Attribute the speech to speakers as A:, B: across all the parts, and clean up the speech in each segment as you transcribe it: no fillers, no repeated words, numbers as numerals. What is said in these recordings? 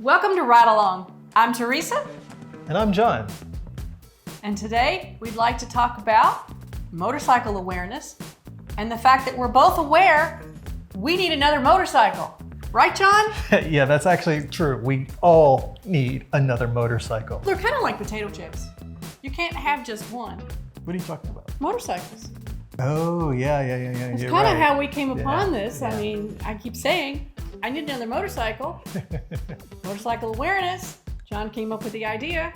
A: Welcome to Ride Along. I'm Teresa.
B: And I'm John.
A: And today we'd like to talk about motorcycle awareness and the fact that we're both aware we need another motorcycle. Right, John?
B: Yeah, that's actually true. We all need another motorcycle.
A: They're kind of like potato chips. You can't have just one.
B: What are you talking about?
A: Motorcycles.
B: Oh, yeah.
A: It's
B: You're
A: kind of
B: right.
A: how we came upon this.
B: yeah.
A: I mean, I keep saying, I need another motorcycle. Motorcycle awareness. John came up with the idea.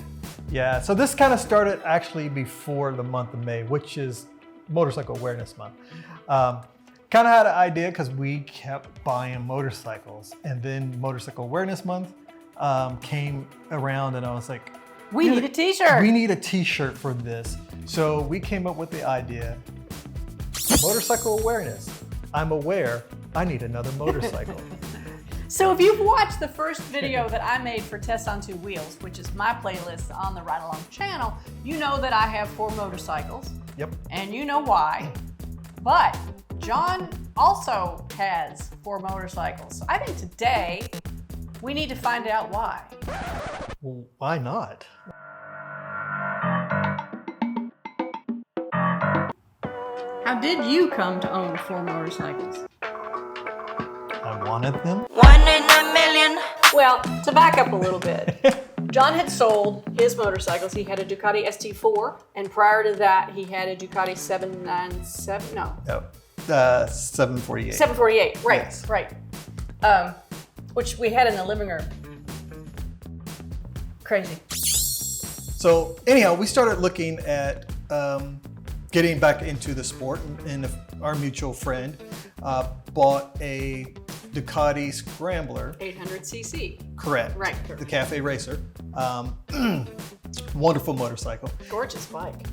B: Yeah, so this kind of started actually before the month of May, which is Motorcycle Awareness Month. Kind of had an idea because we kept buying motorcycles, and then Motorcycle Awareness Month came around, and I was like,
A: We need a t-shirt.
B: We need a t-shirt for this. So we came up with the idea, motorcycle awareness. I'm aware I need another motorcycle.
A: So if you've watched the first video that I made for Test on Two Wheels, which is my playlist on the Ride Along channel, you know that I have 4 motorcycles.
B: Yep.
A: And you know why. But John also has 4 motorcycles. So I think today we need to find out why.
B: Well, why not?
A: How did you come to own 4 motorcycles?
B: I wanted them.
C: 1 in a million.
A: Well, to back up a little bit, John had sold his motorcycles. He had a Ducati ST4, and prior to that, he had a Ducati 797, no,
B: Yep. 748.
A: 748, right,
B: Yes.
A: right. Which we had in the living room. Crazy.
B: So anyhow, we started looking at getting back into the sport, and our mutual friend bought a Ducati Scrambler.
A: 800cc.
B: Correct.
A: Right.
B: The Cafe Racer. Wonderful motorcycle.
A: Gorgeous bike.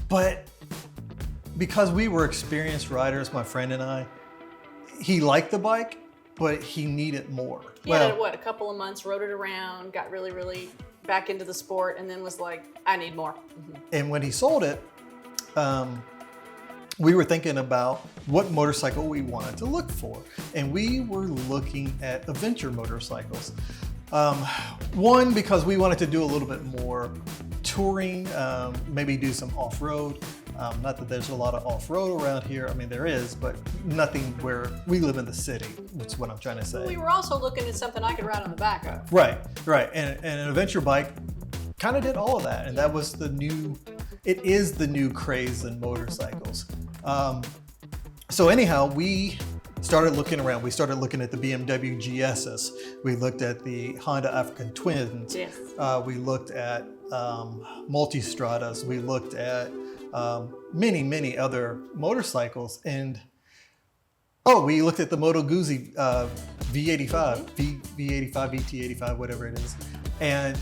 B: But because we were experienced riders, my friend and I, he liked the bike, but he needed more.
A: He had it, what, a couple of months, rode it around, got really, really back into the sport, and then was like, I need more.
B: And when he sold it, we were thinking about what motorcycle we wanted to look for. And we were looking at adventure motorcycles. One, because we wanted to do a little bit more touring, maybe do some off-road. Not that there's a lot of off-road around here. I mean, there is, but nothing where we live in the city, which is what I'm trying to say.
A: We were also looking at something I could ride on the back of.
B: Right. And an adventure bike kind of did all of that. And that was it is the new craze in motorcycles. So anyhow, we started looking around. We started looking at the BMW GSs. We looked at the Honda African Twins.
A: Yes.
B: We looked at Multistradas. We looked at many other motorcycles. And we looked at the Moto Guzzi V85, V85, VT85, whatever it is. And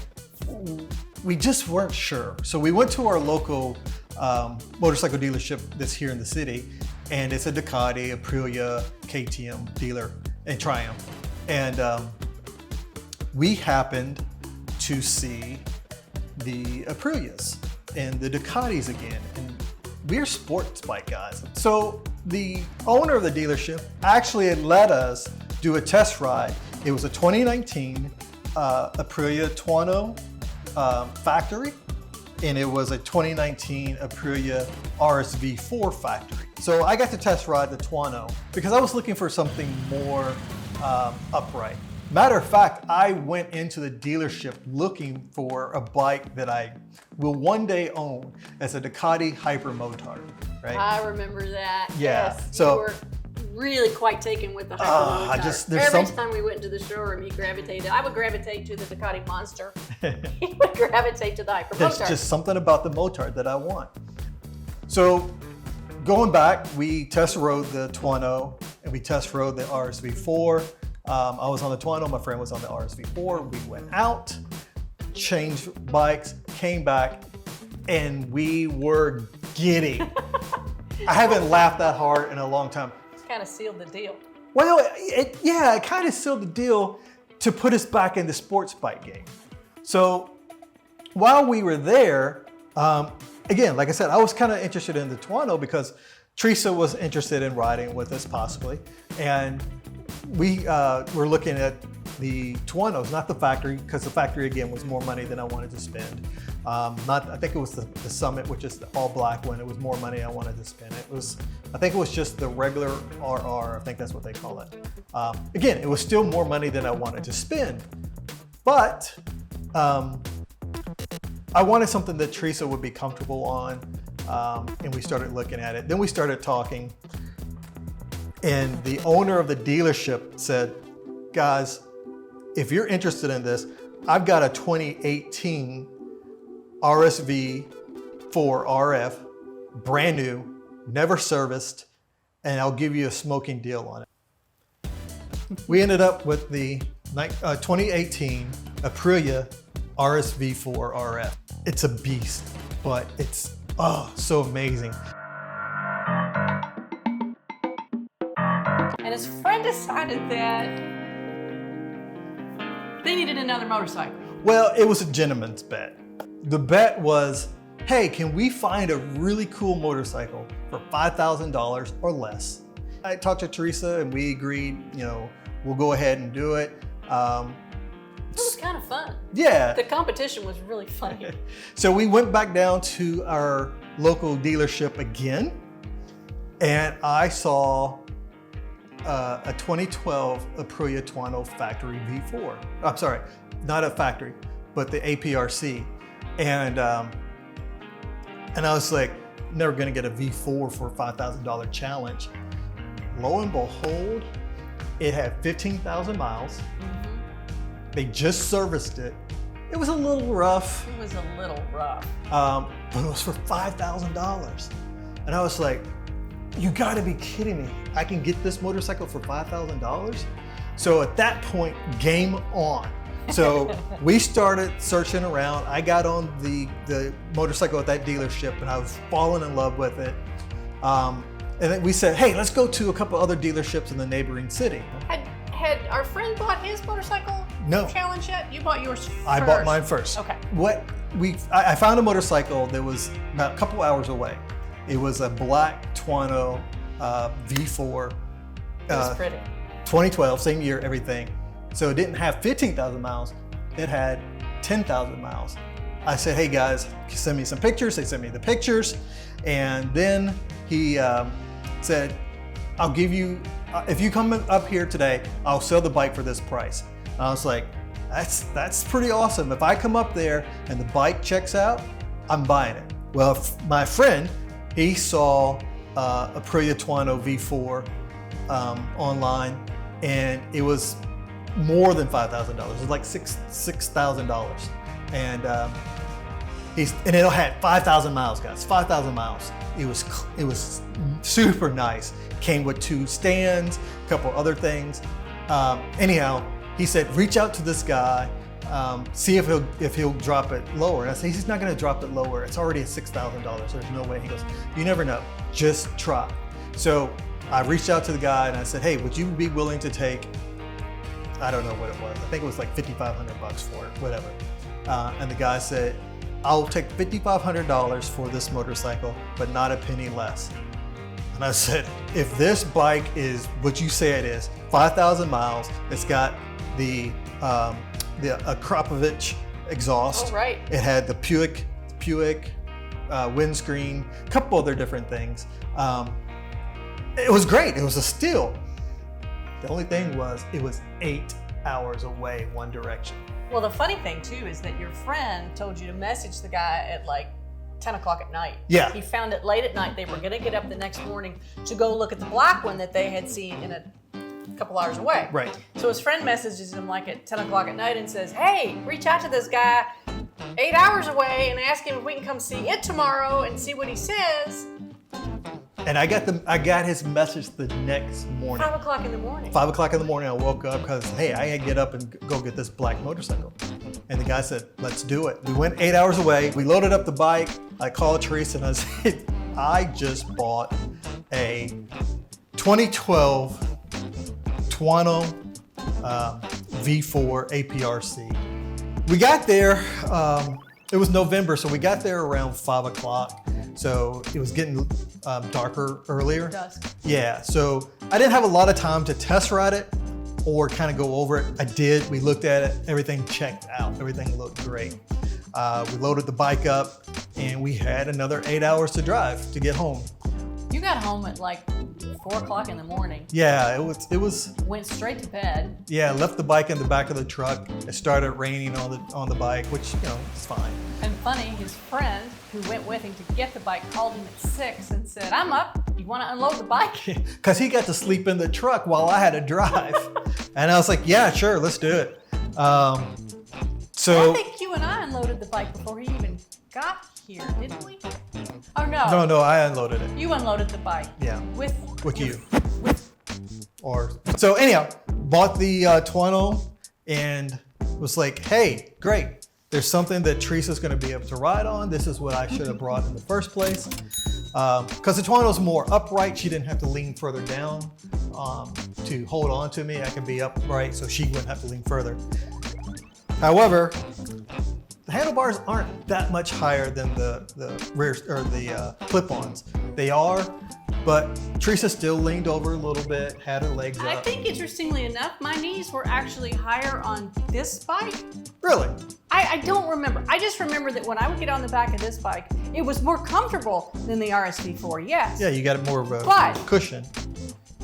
B: we just weren't sure. So we went to our local motorcycle dealership that's here in the city, and it's a Ducati, Aprilia, KTM dealer, and Triumph. And we happened to see the Aprilias and the Ducatis again. And we're sports bike guys. So the owner of the dealership actually had let us do a test ride. It was a 2019 Aprilia Tuono factory, and it was a 2019 Aprilia RSV4 factory. So I got to test ride the Tuono because I was looking for something more upright. Matter of fact, I went into the dealership looking for a bike that I will one day own as a Ducati Hypermotard, right?
A: I remember that.
B: Yeah,
A: Yes.
B: so-
A: you were really quite taken with the Hypermotard.
B: there's
A: Every
B: some-
A: time we went into the showroom, he gravitated. I would gravitate to the Ducati Monster. He would gravitate to the Hypermotard.
B: There's just something about the Motard that I want. So going back, we test rode the Tuono and we test rode the RSV4. I was on the Tuono, my friend was on the RSV4. We went out, changed bikes, came back, and we were giddy. I haven't laughed that hard in a long time.
A: Kind of sealed the deal.
B: Well, it kind of sealed the deal to put us back in the sports bike game. So while we were there, again, like I said, I was kind of interested in the Tuono because Teresa was interested in riding with us possibly. And we were looking at the Tuonos, not the factory, because the factory again was more money than I wanted to spend. I think it was the Summit, which is the all black one. It was more money I wanted to spend. I think it was just the regular RR. I think that's what they call it. Again, it was still more money than I wanted to spend, but I wanted something that Teresa would be comfortable on, and we started looking at it. Then we started talking, and the owner of the dealership said, guys, if you're interested in this, I've got a 2018 RSV 4 RF, brand new, never serviced, and I'll give you a smoking deal on it. We ended up with the 2018 Aprilia RSV 4 RF. It's a beast, but it's so amazing.
A: And his friend decided that they needed another motorcycle.
B: Well, it was a gentleman's bet. The bet was, hey, can we find a really cool motorcycle for $5,000 or less? I talked to Teresa and we agreed, we'll go ahead and do it.
A: It was kind of fun.
B: Yeah.
A: The competition was really funny.
B: So we went back down to our local dealership again, and I saw a 2012 Aprilia Tuono factory V4. I'm sorry, not a factory, but the APRC. And I was like, never gonna get a V4 for a $5,000 challenge. Lo and behold, it had 15,000 miles.
A: Mm-hmm.
B: They just serviced it. It was a little rough.
A: It was a little rough.
B: But it was for $5,000. And I was like, you gotta be kidding me. I can get this motorcycle for $5,000? So at that point, game on. So we started searching around. I got on the motorcycle at that dealership and I was falling in love with it. And then we said, hey, let's go to a couple other dealerships in the neighboring city.
A: Had our friend bought his motorcycle challenge yet? You bought yours first.
B: I bought mine first.
A: Okay.
B: I found a motorcycle that was about a couple hours away. It was a black Tuono V4.
A: It was pretty.
B: 2012, same year, everything. So it didn't have 15,000 miles, it had 10,000 miles. I said, hey guys, send me some pictures. They sent me the pictures. And then he said, I'll give you, if you come up here today, I'll sell the bike for this price. And I was like, that's pretty awesome. If I come up there and the bike checks out, I'm buying it. Well, my friend, he saw Aprilia Tuono V4 online, and it was more than $5,000. It was like $6,000, and it had 5,000 miles, guys. 5,000 miles. It was super nice. Came with 2 stands, a couple other things. Anyhow, he said, reach out to this guy, see if he'll drop it lower. And I said, he's not going to drop it lower. It's already at $6,000. So there's no way. He goes, you never know. Just try. So I reached out to the guy and I said, hey, would you be willing to take, I don't know what it was. I think it was like $5,500 for it, whatever. And the guy said, I'll take $5,500 for this motorcycle, but not a penny less. And I said, if this bike is what you say it is, 5,000 miles, it's got the Akrapovic exhaust.
A: Oh, right.
B: It had the Puick windscreen, a couple other different things. It was great. It was a steal. The only thing was, it was 8 hours away one direction.
A: Well, the funny thing too is that your friend told you to message the guy at like 10 o'clock at night.
B: Yeah.
A: He found it late at night. They were gonna get up the next morning to go look at the black one that they had seen in a couple hours away.
B: Right.
A: So his friend messages him like at 10 o'clock at night and says, hey, reach out to this guy 8 hours away and ask him if we can come see it tomorrow and see what he says.
B: And I got his message the next morning.
A: 5 o'clock in the morning.
B: 5 o'clock in the morning, I woke up because, hey, I had to get up and go get this black motorcycle. And the guy said, let's do it. We went 8 hours away. We loaded up the bike. I called Teresa and I said, I just bought a 2012 Tuono V4 APRC. We got there, it was November, so we got there around 5 o'clock. So it was getting darker earlier.
A: Dusk.
B: Yeah, so I didn't have a lot of time to test ride it, or kind of go over it. I did. We looked at it. Everything checked out. Everything looked great. We loaded the bike up, and we had another 8 hours to drive to get home.
A: You got home at like 4 o'clock in the morning.
B: Yeah, it was.
A: Went straight to bed.
B: Yeah, left the bike in the back of the truck. It started raining on the bike, which it's fine.
A: And funny, his friend who went with him to get the bike called him at 6 and said, "I'm up. You want to unload the bike?"
B: Because he got to sleep in the truck while I had to drive, and I was like, "Yeah, sure, let's do it." So
A: I think you and I unloaded the bike before he even got here, didn't we? Oh no.
B: No, I unloaded it.
A: You unloaded the bike.
B: Yeah.
A: With
B: you.
A: With
B: So anyhow, bought the Tuono and was like, hey, great. There's something that Teresa's going to be able to ride on. This is what I should have brought in the first place. Because the Tuono's more upright. She didn't have to lean further down to hold on to me. I could be upright so she wouldn't have to lean further. However, the handlebars aren't that much higher than the rear or the clip-ons. They are, but Teresa still leaned over a little bit, had her legs up.
A: I think interestingly enough, my knees were actually higher on this bike.
B: Really?
A: I don't remember. I just remember that when I would get on the back of this bike, it was more comfortable than the RSV4, yes.
B: Yeah, you got more of a
A: But-
B: cushion.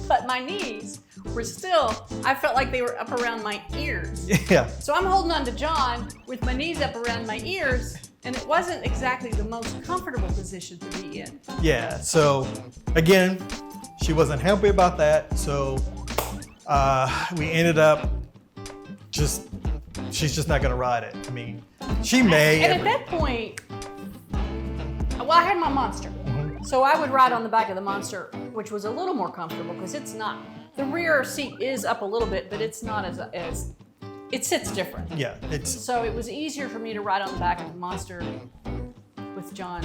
A: But my knees were still, I felt like they were up around my ears.
B: Yeah.
A: So I'm holding on to John with my knees up around my ears, and it wasn't exactly the most comfortable position to be in.
B: Yeah. So again, she wasn't happy about that. So we ended up she's just not going to ride it. I mean, she may.
A: And at that point, well, I had my Monster. So I would ride on the back of the Monster, which was a little more comfortable because it's not, the rear seat is up a little bit, but it's not as it sits different.
B: Yeah, it's.
A: So it was easier for me to ride on the back of the Monster with John.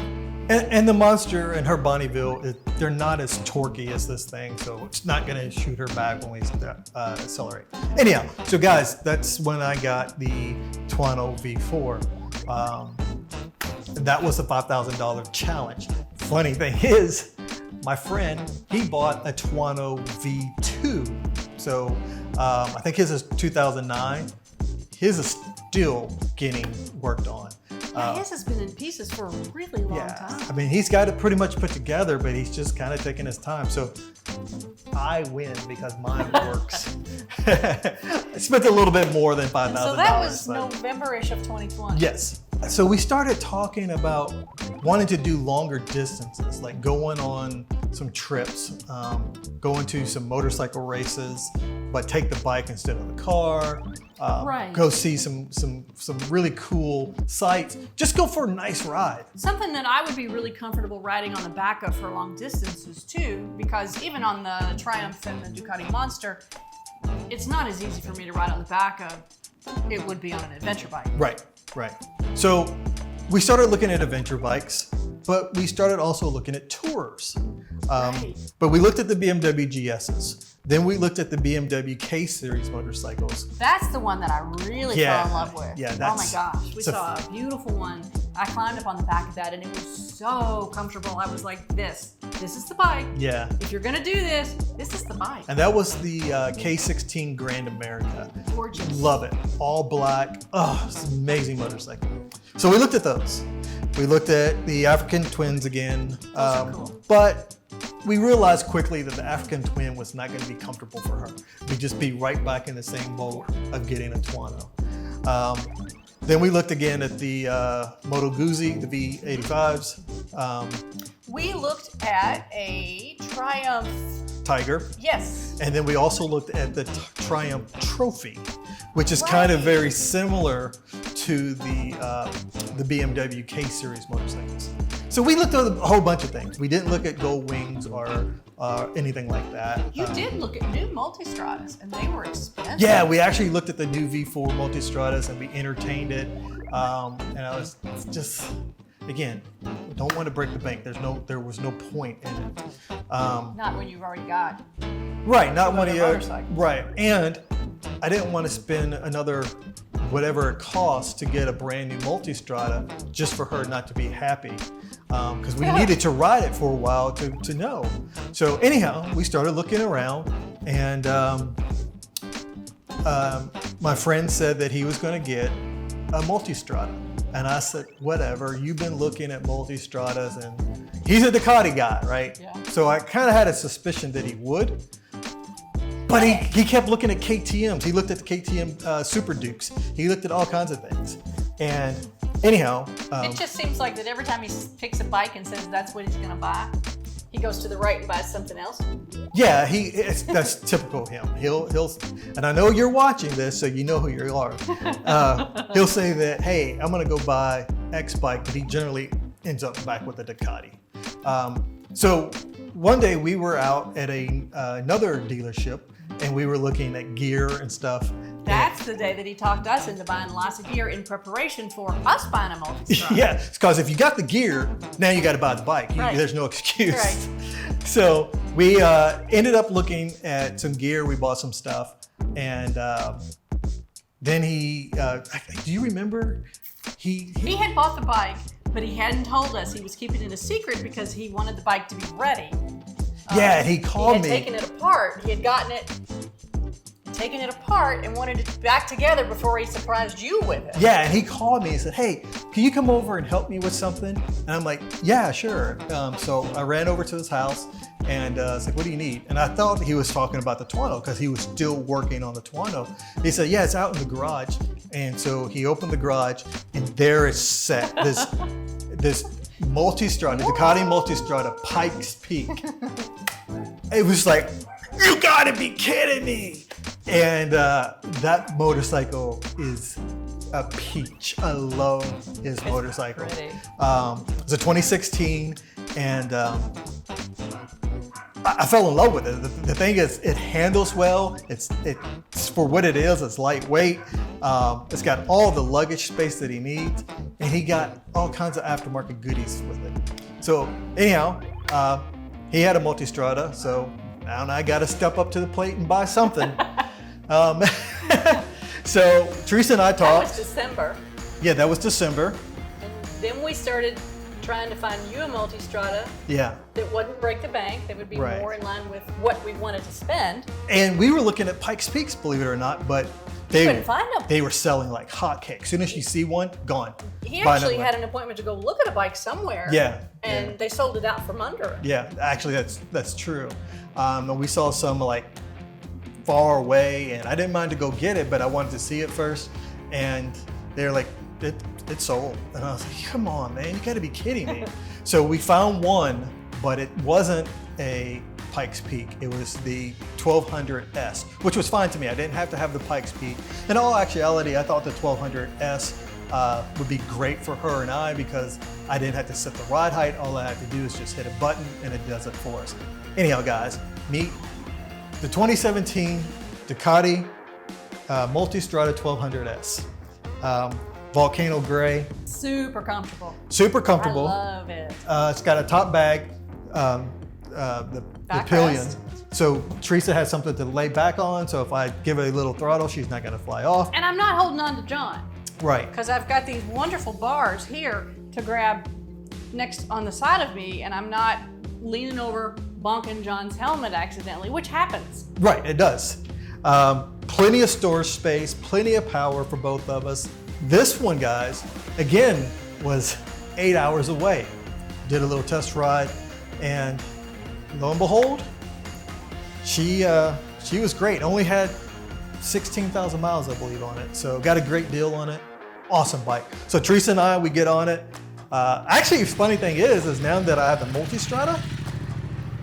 B: And the Monster and her Bonneville, they're not as torquey as this thing, so it's not going to shoot her back when we accelerate. Anyhow, so guys, that's when I got the Tuono V4. That was a $5,000 challenge. Funny thing is, my friend, he bought a Tuono V2. So I think his is 2009. His is still getting worked on.
A: Yeah, his has been in pieces for a really long time.
B: I mean, he's got it pretty much put together, but he's just kind of taking his time. So I win because mine works. I spent a little bit more than $5,000.
A: So that was November-ish of 2020.
B: Yes. So we started talking about wanting to do longer distances, like going on some trips, going to some motorcycle races, but take the bike instead of the car.
A: Right.
B: Go see some really cool sights. Just go for a nice ride.
A: Something that I would be really comfortable riding on the back of for long distances too, because even on the Triumph and the Ducati Monster, it's not as easy for me to ride on the back of it would be on an adventure bike.
B: Right. So we started looking at adventure bikes, but we started also looking at tourers.
A: Right.
B: But we looked at the BMW GSs. Then we looked at the BMW K Series motorcycles.
A: That's the one that I really fell in love with.
B: Yeah,
A: oh my gosh, we saw a beautiful one. I climbed up on the back of that and it was so comfortable. I was like, this is the bike.
B: Yeah.
A: If you're gonna do this, this is the bike.
B: And that was the K16 Grand America.
A: Gorgeous.
B: Love it. All black. Oh, it's an amazing motorcycle. So we looked at those. We looked at the African Twins again.
A: Those are cool.
B: But we realized quickly that the African Twin was not going to be comfortable for her. We'd just be right back in the same boat of getting a Tuono. Then we looked again at the Moto Guzzi, the V85s.
A: We looked at a Triumph.
B: Tiger.
A: Yes.
B: And then we also looked at the Triumph Trophy, which is kind of very similar to the BMW K Series motorcycles. So we looked at a whole bunch of things. We didn't look at Gold Wings or anything like that.
A: You did look at new Multistradas, and they were expensive.
B: Yeah, we actually looked at the new V4 Multistradas and we entertained it. And I was just, again, don't want to break the bank. There was no point in it.
A: Not when you've already got.
B: Right, not when you.
A: motorcycle.
B: Right, and I didn't want to spend another whatever it costs to get a brand new Multistrada just for her not to be happy. Because we needed to ride it for a while to know. So anyhow, we started looking around and my friend said that he was going to get a Multistrada. And I said, whatever, you've been looking at Multistradas, and he's a Ducati guy, right?
A: Yeah.
B: So I kind of had a suspicion that he would. But he kept looking at KTMs. He looked at the KTM Super Dukes. He looked at all kinds of things. And anyhow.
A: It just seems like that every time he picks a bike and says that's what he's going to buy, he goes to the right and buys something else.
B: Yeah, that's typical of him. He'll, and I know you're watching this, so you know who you are. He'll say that, hey, I'm gonna go buy X bike, but he generally ends up back with a Ducati. So one day we were out at another dealership, and we were looking at gear and stuff.
A: That's the day that he talked us into buying lots of gear in preparation for us buying a Multistrada.
B: Yeah, because if you got the gear, now you got to buy the bike.
A: Right.
B: There's no excuse.
A: Right.
B: So we ended up looking at some gear. We bought some stuff, and then he. Do you remember? He
A: had bought the bike, but he hadn't told us. He was keeping it a secret because he wanted the bike to be ready.
B: Yeah, and he called me.
A: He had taken it apart. He had gotten it. Taken it apart and wanted it back together before he surprised you with it.
B: Yeah, and he called me and said, hey, can you come over and help me with something? And I'm like, yeah, sure. So I ran over to his house and I was like, what do you need? And I thought he was talking about the Tuono because he was still working on the Tuono. He said, yeah, it's out in the garage. And so he opened the garage and there is set this Multistrada, Ducati Multistrada Pikes Peak. It was like, you gotta be kidding me. And that motorcycle is a peach. I love his motorcycle.
A: Pretty.
B: It's a 2016, and I fell in love with it. The thing is, it handles well. It's for what it is. It's lightweight. It's got all the luggage space that he needs, and he got all kinds of aftermarket goodies with it. So anyhow, he had a Multistrada, so now I got to step up to the plate and buy something. So Teresa and I
A: That
B: talked.
A: was December.
B: Yeah, that was December.
A: And then we started trying to find you a Multistrada
B: Yeah.
A: that wouldn't break the bank, that would be
B: Right.
A: more in line with what we wanted to spend.
B: And we were looking at Pikes Peaks, believe it or not, but
A: couldn't find them.
B: They were selling like hotcakes. As soon as you see one, gone.
A: He
B: Buy
A: actually
B: another
A: had
B: one.
A: an appointment to go look at a bike somewhere.
B: Yeah,
A: And
B: yeah.
A: they sold it out from under it.
B: Yeah, actually, that's true. And we saw some like far away, and I didn't mind to go get it, but I wanted to see it first. And they're like, it's sold. And I was like, come on, man, you got to be kidding me. So we found one, but it wasn't a Pikes Peak. It was the 1200S, which was fine to me. I didn't have to have the Pikes Peak. In all actuality, I thought the 1200S would be great for her and I because I didn't have to set the ride height. All I had to do is just hit a button and it does it for us. Anyhow, guys, meet the 2017 Ducati Multistrada 1200S. Volcano gray,
A: Super comfortable.
B: super
A: I
B: comfortable.
A: love it.
B: It's got a top bag, the pillion.
A: Backrest.
B: So Teresa has something to lay back on. So if I give it a little throttle, she's not gonna fly off.
A: And I'm not holding on to John
B: Right.
A: because I've got these wonderful bars here to grab next on the side of me, and I'm not leaning over bonking John's helmet accidentally, which happens.
B: Right, it does. Plenty of storage space, plenty of power for both of us. This one, guys, again, was 8 hours away. Did a little test ride, and lo and behold, she was great. Only had 16,000 miles, I believe, on it. So got a great deal on it. Awesome bike. So Teresa and I, we get on it. Actually, the funny thing is now that I have the Multistrada,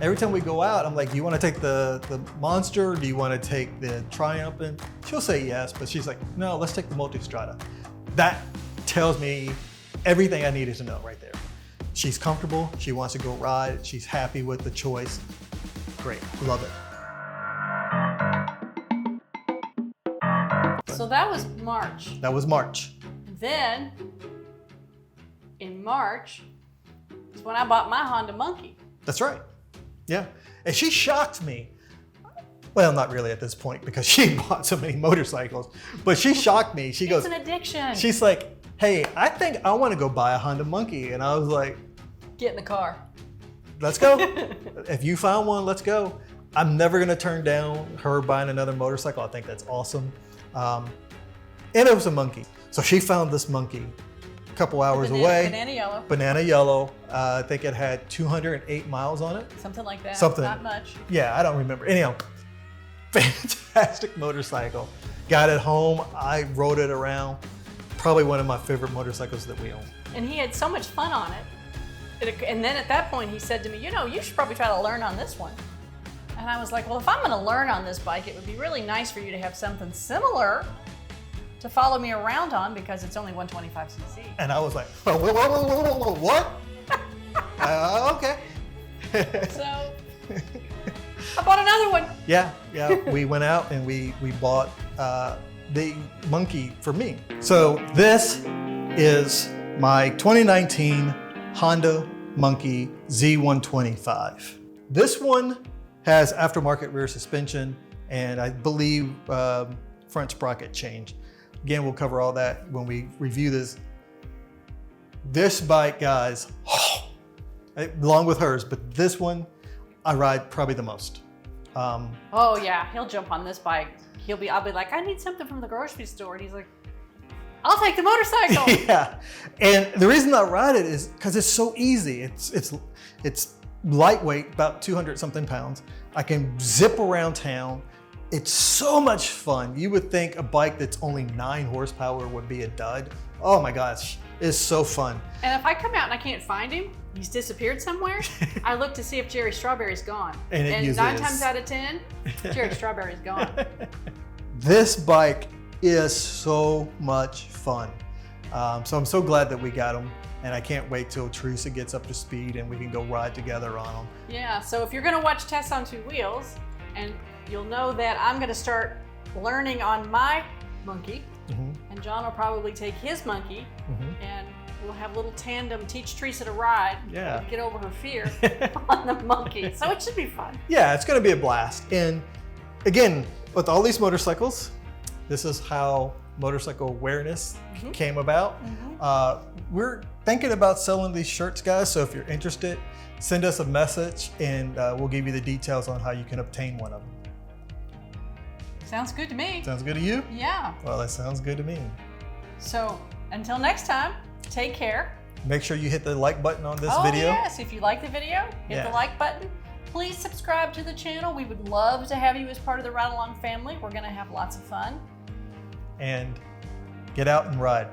B: every time we go out, I'm like, do you want to take the Monster? Do you want to take the Triumph? And she'll say yes, but she's like, no, let's take the Multistrada. That tells me everything I needed to know right there. She's comfortable. She wants to go ride. She's happy with the choice. Great. Love it.
A: So that was March.
B: That was March.
A: Then, in March, is when I bought my Honda Monkey.
B: That's right. Yeah. And she shocked me. Well, not really at this point because she bought so many motorcycles, but she shocked me. She goes,
A: It's an addiction.
B: she's like, hey, I think I want to go buy a Honda Monkey. And I was like,
A: Get in the car.
B: let's go. If you found one, let's go. I'm never gonna turn down her buying another motorcycle. I think that's awesome. And it was a monkey. So she found this monkey a couple hours away.
A: Banana yellow.
B: Banana yellow. I think it had 208 miles on it.
A: Something like that.
B: Something.
A: Not much.
B: Yeah, I don't remember. Anyhow, fantastic motorcycle. Got it home. I rode it around. Probably one of my favorite motorcycles that we own.
A: And he had so much fun on it. And then at that point, he said to me, you know, you should probably try to learn on this one. And I was like, well, if I'm going to learn on this bike, it would be really nice for you to have something similar to follow me around on because it's only 125cc.
B: And I was like, whoa, what? Okay.
A: So I bought another one.
B: Yeah. We went out and we bought the monkey for me. So this is my 2019 Honda Monkey Z125. This one has aftermarket rear suspension and I believe front sprocket change. Again, we'll cover all that when we review this. This bike, guys, along with hers, but this one I ride probably the most.
A: Oh yeah, he'll jump on this bike. I'll be like, I need something from the grocery store. And he's like, I'll take the motorcycle.
B: Yeah, and the reason I ride it is because it's so easy. It's lightweight, about 200 something pounds. I can zip around town. It's so much fun. You would think a bike that's only 9 horsepower would be a dud. Oh my gosh, it's so fun.
A: And if I come out and I can't find him, he's disappeared somewhere, I look to see if Jerry Strawberry's gone.
B: And it usually
A: 9
B: is.
A: times out of 10, Jerry Strawberry's gone.
B: This bike is so much fun. So I'm so glad that we got them, and I can't wait till Teresa gets up to speed and we can go ride together on them.
A: Yeah, so if you're gonna watch Tess on 2 Wheels, and you'll know that I'm gonna start learning on my monkey, and John will probably take his monkey, and we'll have a little tandem, teach Teresa to ride,
B: Yeah.
A: get over her fear on the monkey. So it should be fun.
B: Yeah, it's gonna be a blast. And again, with all these motorcycles, this is how motorcycle awareness came about. We're thinking about selling these shirts, guys. So if you're interested, send us a message and we'll give you the details on how you can obtain one of them.
A: Sounds good to me.
B: Sounds good to you?
A: Yeah.
B: Well, that sounds good to me.
A: So until next time, take care.
B: Make sure you hit the like button on this
A: Oh
B: video.
A: yes, if you like the video, hit the like button. Please subscribe to the channel. We would love to have you as part of the Ride Along family. We're gonna have lots of fun.
B: And get out and ride.